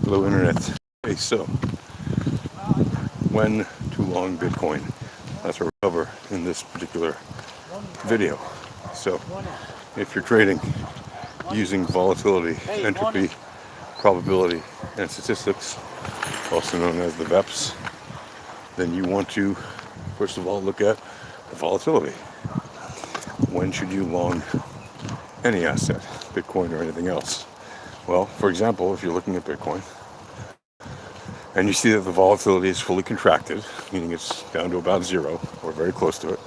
Hello, Internet. Okay, so when to long Bitcoin? That's what we cover in this particular video. So, if you're trading using volatility, entropy, probability, and statistics, also known as the VEPs, then you want to, first of all, look at the volatility. When should you long any asset, Bitcoin or anything else? Well, for example, if you're looking at Bitcoin, and you see that the volatility is fully contracted, meaning it's down to about zero or very close to it,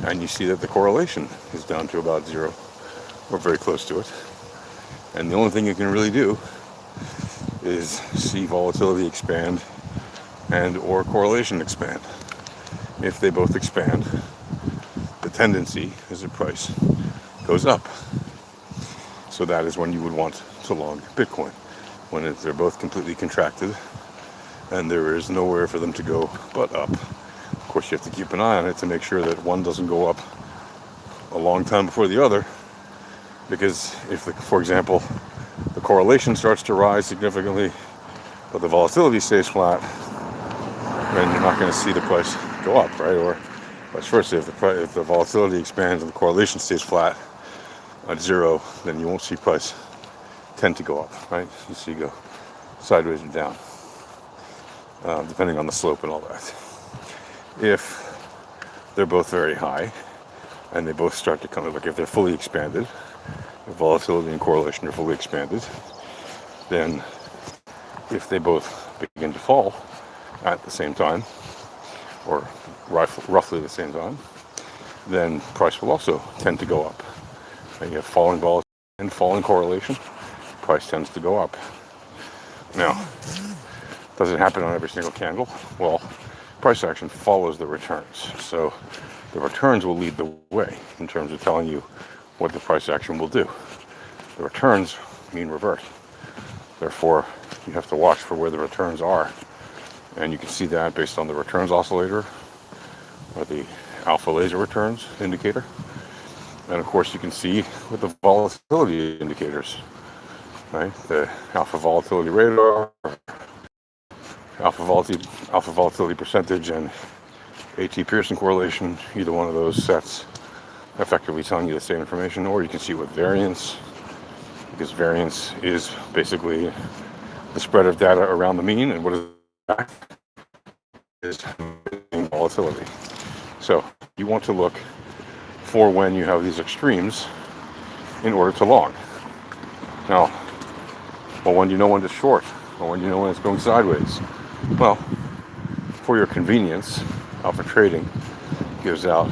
and you see that the correlation is down to about zero or very close to it, and the only thing you can really do is see volatility expand and or correlation expand. If they both expand, the tendency is the price goes up. So that is when you would want to long Bitcoin, when they're both completely contracted and there is nowhere for them to go but up. Of course, you have to keep an eye on it to make sure that one doesn't go up a long time before the other, because if, for example, the correlation starts to rise significantly, but the volatility stays flat, then you're not going to see the price go up, right? Or vice versa, if the volatility expands and the correlation stays flat at zero, then you won't see price tend to go up, right? You see go sideways and down. Depending on the slope and all that. If they're both very high and they both start to come, like if they're fully expanded, if volatility and correlation are fully expanded, then if they both begin to fall at the same time, or roughly the same time, then price will also tend to go up. And you have falling volatility and falling correlation, price tends to go up. Now, does it happen on every single candle? Well, price action follows the returns. So the returns will lead the way in terms of telling you what the price action will do. The returns mean revert. Therefore, you have to watch for where the returns are. And you can see that based on the returns oscillator or the alpha laser returns indicator. And of course, you can see with the volatility indicators, right? The alpha volatility radar, alpha volatility percentage, and AT Pearson correlation, either one of those sets effectively telling you the same information. Or you can see with variance, because variance is basically the spread of data around the mean, and what is that? Is volatility. So you want to look for when you have these extremes in order to long. Now, well, when do you know when to short? Or when do you know when it's going sideways? Well, for your convenience, Alpha Trading gives out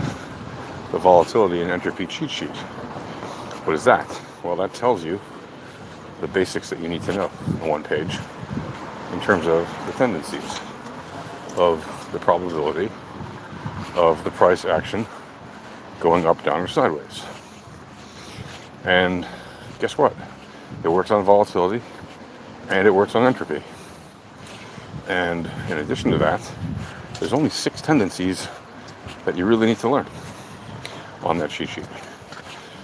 the volatility and entropy cheat sheet. What is that? Well, that tells you the basics that you need to know on one page in terms of the tendencies of the probability of the price action going up, down, or sideways. And guess what? It works on volatility and it works on entropy. And in addition to that, there's only 6 tendencies that you really need to learn on that cheat sheet.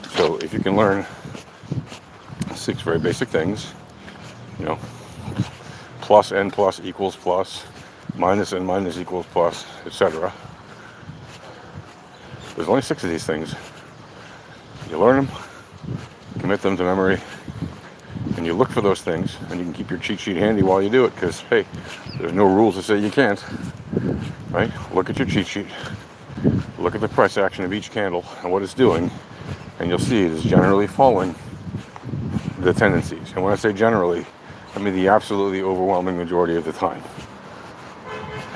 So if you can learn 6 very basic things, plus n plus equals plus, minus n minus equals plus, etc. There's only 6 of these things. You learn them, commit them to memory, and you look for those things, and you can keep your cheat sheet handy while you do it, because, hey, there's no rules to say you can't, right? Look at your cheat sheet, look at the price action of each candle and what it's doing, and you'll see it is generally following the tendencies. And when I say generally, I mean the absolutely overwhelming majority of the time.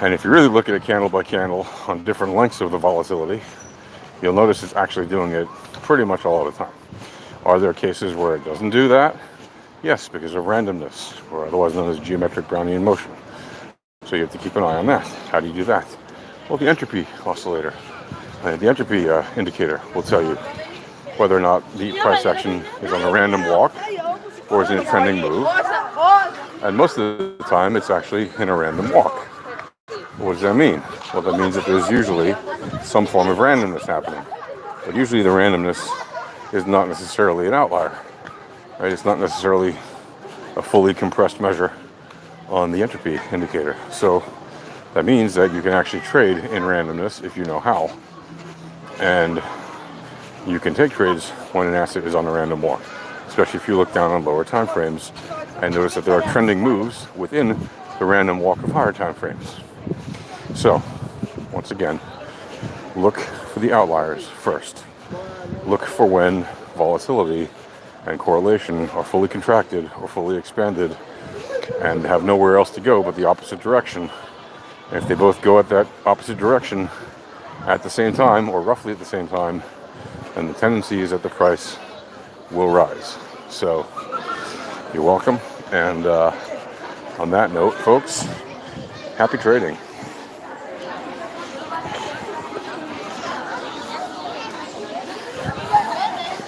And if you really look at it candle by candle on different lengths of the volatility, you'll notice it's actually doing it pretty much all the time. Are there cases where it doesn't do that? Yes, because of randomness, or otherwise known as geometric Brownian motion. So you have to keep an eye on that. How do you do that? Well, the entropy oscillator, the entropy indicator will tell you whether or not the price action is on a random walk or is in a trending move. And most of the time, it's actually in a random walk. What does that mean? Well, that means that there's usually some form of randomness happening. But usually the randomness is not necessarily an outlier. Right? It's not necessarily a fully compressed measure on the entropy indicator. So that means that you can actually trade in randomness if you know how. And you can take trades when an asset is on a random walk, especially if you look down on lower time frames and notice that there are trending moves within the random walk of higher time frames. So, once again, look for the outliers first. Look for when volatility and correlation are fully contracted or fully expanded and have nowhere else to go but the opposite direction. And if they both go at that opposite direction at the same time, or roughly at the same time, then the tendency is that the price will rise. So, you're welcome. And on that note, folks, happy trading.